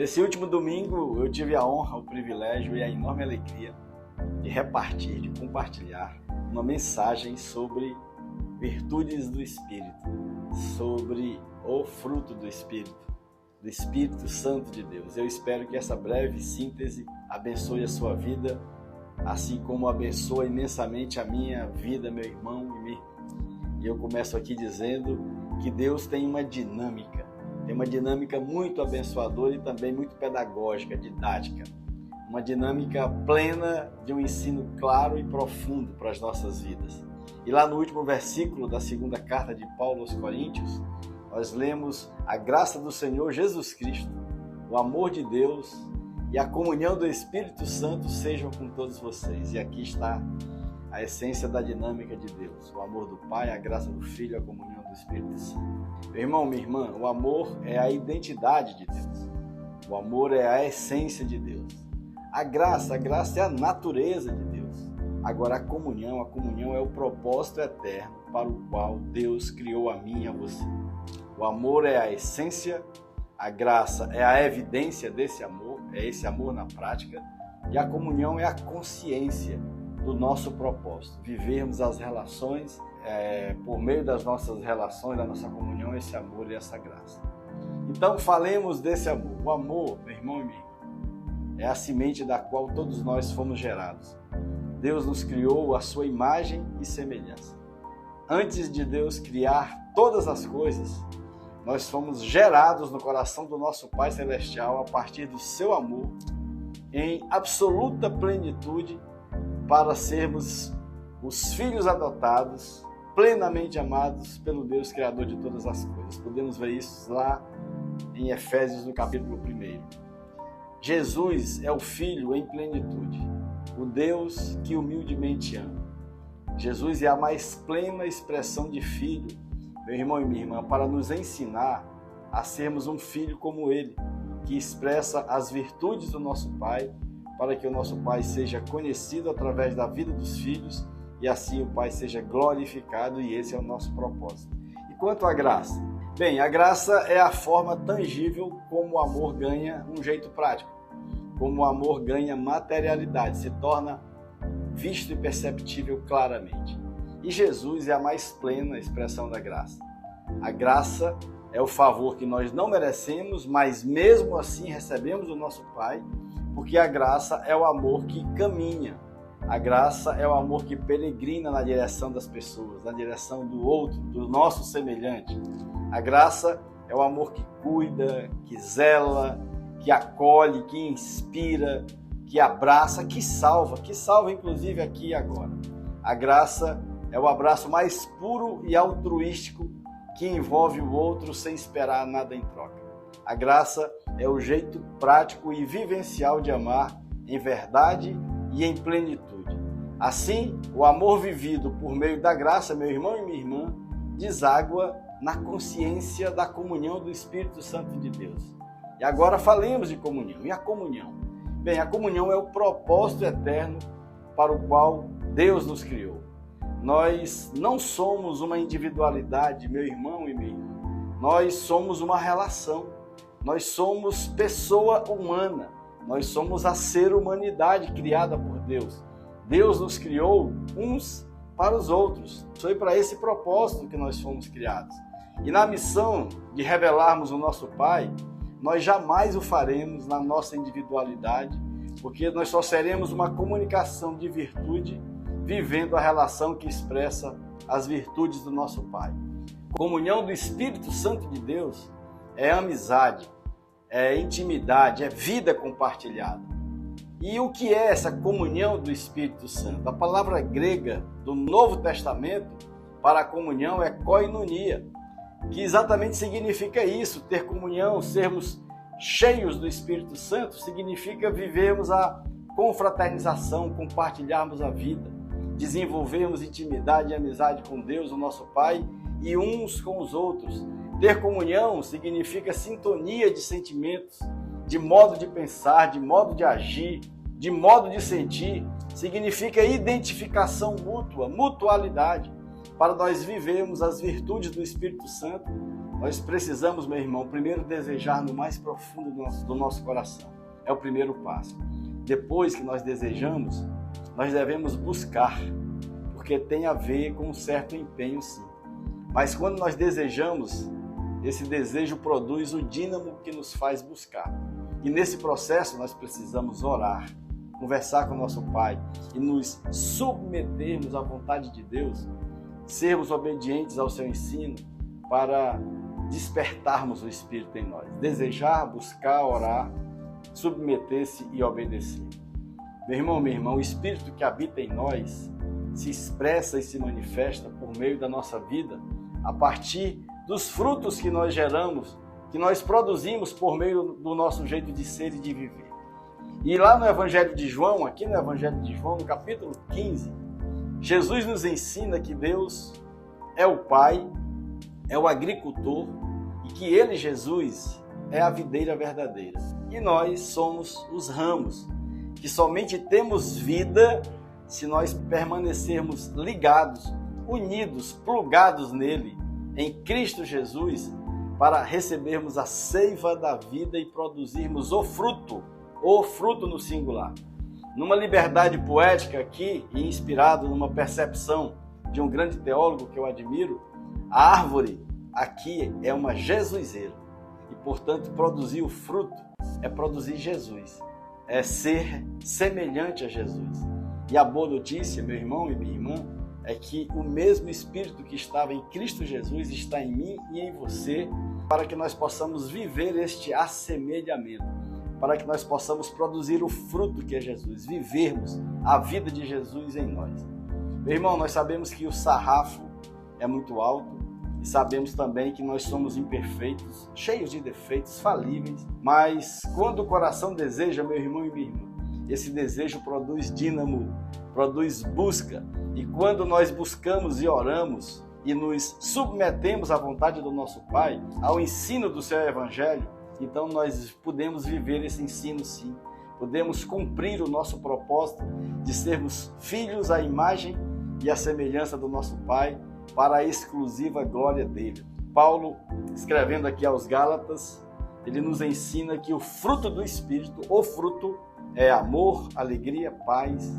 Nesse último domingo, eu tive a honra, o privilégio e a enorme alegria de repartir, de compartilhar uma mensagem sobre virtudes do Espírito, sobre o fruto do Espírito Santo de Deus. Eu espero que essa breve síntese abençoe a sua vida, assim como abençoa imensamente a minha vida, meu irmão e minha irmã. E eu começo aqui dizendo que Deus tem uma dinâmica muito abençoadora e também muito pedagógica, didática. Uma dinâmica plena de um ensino claro e profundo para as nossas vidas. E lá no último versículo da segunda carta de Paulo aos Coríntios, nós lemos: a graça do Senhor Jesus Cristo, o amor de Deus e a comunhão do Espírito Santo sejam com todos vocês. E aqui está a essência da dinâmica de Deus: o amor do Pai, a graça do Filho, a comunhão do Espírito Santo. Meu irmão, minha irmã, o amor é a identidade de Deus. O amor é a essência de Deus. A graça é a natureza de Deus. Agora a comunhão é o propósito eterno para o qual Deus criou a mim e a você. O amor é a essência, a graça é a evidência desse amor, é esse amor na prática, e a comunhão é a consciência do nosso propósito, vivermos as relações, por meio das nossas relações, da nossa comunhão, esse amor e essa graça. Então falemos desse amor. O amor, meu irmão e minha irmã, é a semente da qual todos nós fomos gerados. Deus nos criou à sua imagem e semelhança. Antes de Deus criar todas as coisas, nós fomos gerados no coração do nosso Pai Celestial a partir do seu amor, em absoluta plenitude, para sermos os filhos adotados, plenamente amados pelo Deus Criador de todas as coisas. Podemos ver isso lá em Efésios, no capítulo 1. Jesus é o Filho em plenitude, o Deus que humildemente ama. Jesus é a mais plena expressão de filho, meu irmão e minha irmã, para nos ensinar a sermos um filho como Ele, que expressa as virtudes do nosso Pai, para que o nosso Pai seja conhecido através da vida dos filhos e assim o Pai seja glorificado, e esse é o nosso propósito. E quanto à graça? Bem, a graça é a forma tangível como o amor ganha um jeito prático, como o amor ganha materialidade, se torna visto e perceptível claramente. E Jesus é a mais plena expressão da graça. A graça é o favor que nós não merecemos, mas mesmo assim recebemos do nosso Pai, porque a graça é o amor que caminha. A graça é o amor que peregrina na direção das pessoas, na direção do outro, do nosso semelhante. A graça é o amor que cuida, que zela, que acolhe, que inspira, que abraça, que salva inclusive aqui e agora. A graça é o abraço mais puro e altruístico que envolve o outro sem esperar nada em troca. A graça é o jeito prático e vivencial de amar em verdade e em plenitude. Assim, o amor vivido por meio da graça, meu irmão e minha irmã, deságua na consciência da comunhão do Espírito Santo de Deus. E agora falemos de comunhão. E a comunhão? Bem, a comunhão é o propósito eterno para o qual Deus nos criou. Nós não somos uma individualidade, meu irmão e minha irmã. Nós somos uma relação. Nós somos pessoa humana. Nós somos a ser-humanidade criada por Deus. Deus nos criou uns para os outros. Foi para esse propósito que nós fomos criados. E na missão de revelarmos o nosso Pai, nós jamais o faremos na nossa individualidade, porque nós só seremos uma comunicação de virtude, vivendo a relação que expressa as virtudes do nosso Pai. Comunhão do Espírito Santo de Deus é amizade, é intimidade, é vida compartilhada. E o que é essa comunhão do Espírito Santo? A palavra grega do Novo Testamento para a comunhão é koinonia, que exatamente significa isso, ter comunhão, sermos cheios do Espírito Santo, significa vivermos a confraternização, compartilharmos a vida, desenvolvermos intimidade e amizade com Deus, o nosso Pai, e uns com os outros. Ter comunhão significa sintonia de sentimentos, de modo de pensar, de modo de agir, de modo de sentir, significa identificação mútua, mutualidade, para nós vivermos as virtudes do Espírito Santo, Nós precisamos, meu irmão, primeiro desejar no mais profundo do nosso coração. É o primeiro passo. Depois que nós desejamos, nós devemos buscar, porque tem a ver com um certo empenho, sim. Mas quando nós desejamos, esse desejo produz o dínamo que nos faz buscar. E nesse processo nós precisamos orar, conversar com o nosso Pai e nos submetermos à vontade de Deus, sermos obedientes ao seu ensino para despertarmos o Espírito em nós. Desejar, buscar, orar, submeter-se e obedecer. Meu irmão, minha irmã, o Espírito que habita em nós se expressa e se manifesta por meio da nossa vida a partir dos frutos que nós geramos, que nós produzimos por meio do nosso jeito de ser e de viver. E lá no Evangelho de João, aqui no Evangelho de João, no capítulo 15, Jesus nos ensina que Deus é o Pai, é o agricultor e que Ele, Jesus, é a videira verdadeira. E nós somos os ramos, que somente temos vida se nós permanecermos ligados, unidos, plugados nele, em Cristo Jesus, para recebermos a seiva da vida e produzirmos o fruto no singular. Numa liberdade poética aqui, e inspirado numa percepção de um grande teólogo que eu admiro, a árvore aqui é uma jesuizeira. E, portanto, produzir o fruto é produzir Jesus, é ser semelhante a Jesus. E a boa notícia, meu irmão e minha irmã, é que o mesmo Espírito que estava em Cristo Jesus está em mim e em você, para que nós possamos viver este assemelhamento, para que nós possamos produzir o fruto que é Jesus, vivermos a vida de Jesus em nós. Meu irmão, nós sabemos que o sarrafo é muito alto e sabemos também que nós somos imperfeitos, cheios de defeitos, falíveis, mas quando o coração deseja, meu irmão e minha irmã, esse desejo produz dínamo, produz busca. E quando nós buscamos e oramos e nos submetemos à vontade do nosso Pai, ao ensino do seu Evangelho, então nós podemos viver esse ensino sim. Podemos cumprir o nosso propósito de sermos filhos à imagem e à semelhança do nosso Pai para a exclusiva glória dele. Paulo, escrevendo aqui aos Gálatas, ele nos ensina que o fruto do Espírito, o fruto, é amor, alegria, paz,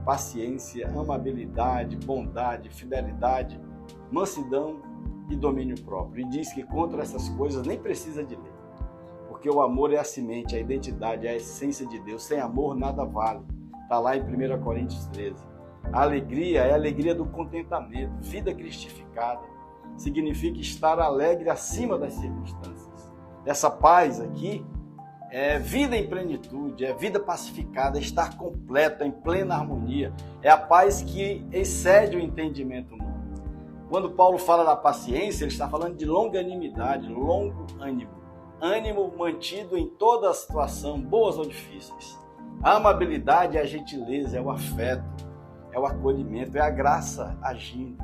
paciência, amabilidade, bondade, fidelidade, mansidão e domínio próprio. E diz que contra essas coisas nem precisa de lei, porque o amor é a semente, a identidade, a essência de Deus. Sem amor nada vale. Está lá em 1 Coríntios 13. A alegria é a alegria do contentamento. Vida cristificada significa estar alegre acima das circunstâncias. Essa paz aqui é vida em plenitude, é vida pacificada, é estar completa, em plena harmonia. É a paz que excede o entendimento humano. Quando Paulo fala da paciência, ele está falando de longanimidade, longo ânimo. Ânimo mantido em toda a situação, boas ou difíceis. A amabilidade é a gentileza, é o afeto, é o acolhimento, é a graça agindo.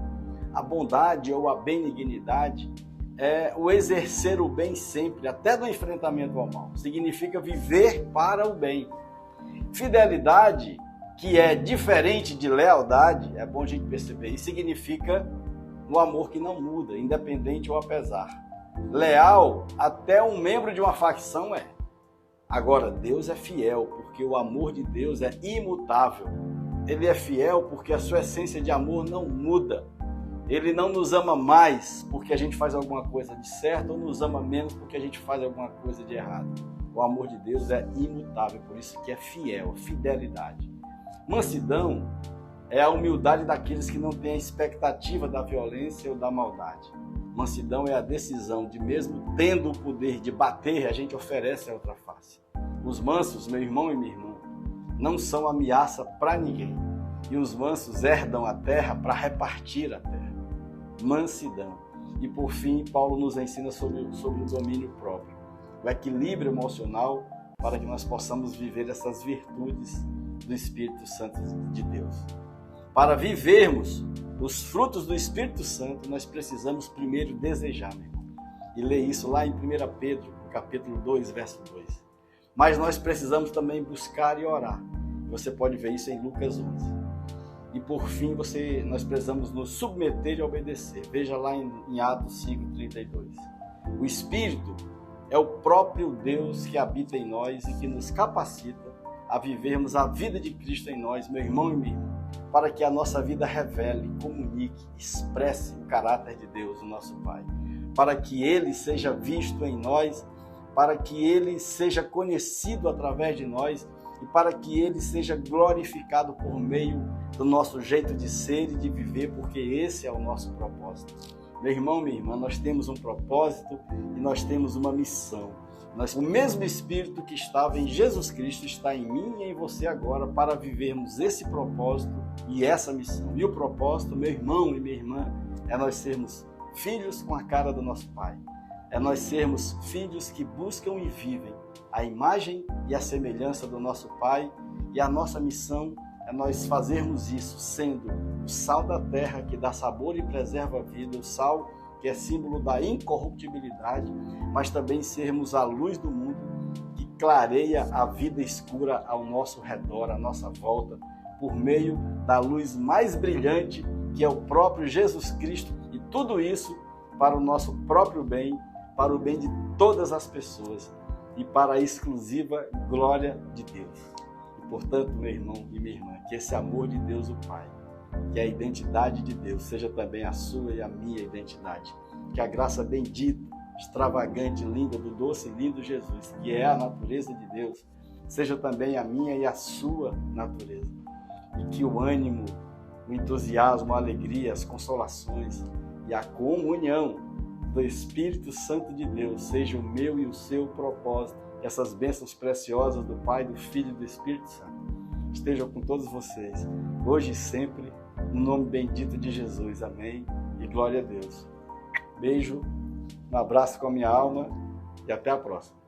A bondade ou a benignidade é o exercer o bem sempre, até do enfrentamento ao mal. Significa viver para o bem. Fidelidade, que é diferente de lealdade, é bom a gente perceber isso, significa o amor que não muda, independente ou apesar. Leal, até um membro de uma facção é. Agora, Deus é fiel, porque o amor de Deus é imutável. Ele é fiel porque a sua essência de amor não muda. Ele não nos ama mais porque a gente faz alguma coisa de certo ou nos ama menos porque a gente faz alguma coisa de errado. O amor de Deus é imutável, por isso que é fiel, fidelidade. Mansidão é a humildade daqueles que não têm a expectativa da violência ou da maldade. Mansidão é a decisão de, mesmo tendo o poder de bater, a gente oferece a outra face. Os mansos, meu irmão e minha irmã, não são ameaça para ninguém. E os mansos herdam a terra para repartir a terra. Mansidão. E por fim, Paulo nos ensina sobre o domínio próprio, o equilíbrio emocional, para que nós possamos viver essas virtudes do Espírito Santo de Deus. Para vivermos os frutos do Espírito Santo, nós precisamos primeiro desejar, meu irmão. E ler isso lá em 1 Pedro, capítulo 2, verso 2. Mas nós precisamos também buscar e orar. Você pode ver isso em Lucas 11. E por fim, nós precisamos nos submeter e obedecer. Veja lá em Atos 5:32. O Espírito é o próprio Deus que habita em nós e que nos capacita a vivermos a vida de Cristo em nós, meu irmão e minha irmã, para que a nossa vida revele, comunique, expresse o caráter de Deus, o nosso Pai, para que Ele seja visto em nós, para que Ele seja conhecido através de nós e para que Ele seja glorificado por meio do nosso jeito de ser e de viver, porque esse é o nosso propósito. Meu irmão, minha irmã, nós temos um propósito e nós temos uma missão. O mesmo Espírito que estava em Jesus Cristo está em mim e em você agora para vivermos esse propósito e essa missão. E o propósito, meu irmão e minha irmã, é nós sermos filhos com a cara do nosso Pai. É nós sermos filhos que buscam e vivem a imagem e a semelhança do nosso Pai. E a nossa missão é nós fazermos isso sendo o sal da terra que dá sabor e preserva a vida, o sal que é símbolo da incorruptibilidade, mas também sermos a luz do mundo que clareia a vida escura ao nosso redor, à nossa volta, por meio da luz mais brilhante, que é o próprio Jesus Cristo, e tudo isso para o nosso próprio bem, para o bem de todas as pessoas e para a exclusiva glória de Deus. E, portanto, meu irmão e minha irmã, que esse amor de Deus, o Pai, que a identidade de Deus seja também a sua e a minha identidade. Que a graça bendita, extravagante, linda, do doce e lindo Jesus, que é a natureza de Deus, seja também a minha e a sua natureza. E que o ânimo, o entusiasmo, a alegria, as consolações e a comunhão do Espírito Santo de Deus seja o meu e o seu propósito. Essas bênçãos preciosas do Pai, do Filho e do Espírito Santo estejam com todos vocês, hoje e sempre, no nome bendito de Jesus. Amém e glória a Deus. Beijo, um abraço com a minha alma e até a próxima.